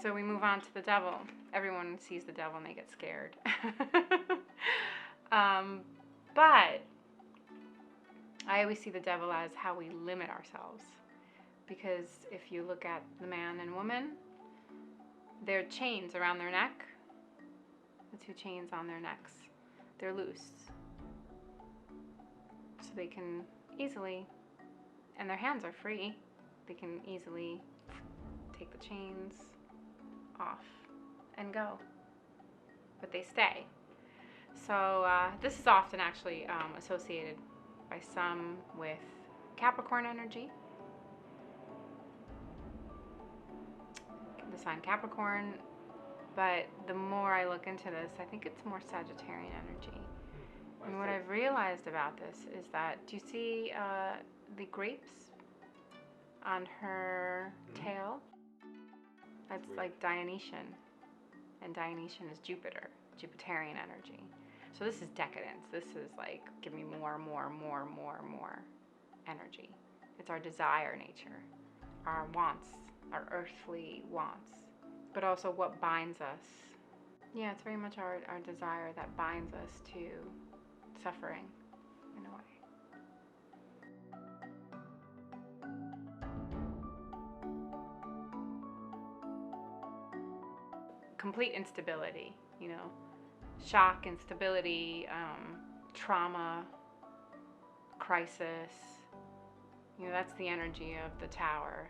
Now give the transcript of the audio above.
So we move on to the devil. Everyone sees the devil and they get scared. But I always see the devil as how we limit ourselves. Because if you look at the man and woman, their chains around their neck, the two chains on their necks, they're loose. So they can easily, and their hands are free, they can easily take the chains off and go. But they stay. So this is often actually associated by some with Capricorn energy. The sign Capricorn, but the more I look into this, I think it's more Sagittarian energy. And what I've realized about this is that, do you see the grapes on her tail? That's like Dionysian, and Dionysian is Jupiter, Jupiterian energy. So this is decadence. This is like, give me more energy. It's our desire nature, our wants, our earthly wants, but also what binds us. Yeah, it's very much our desire that binds us to suffering in a way. Complete instability, you know, shock, instability, trauma, crisis. You know, that's the energy of the Tower.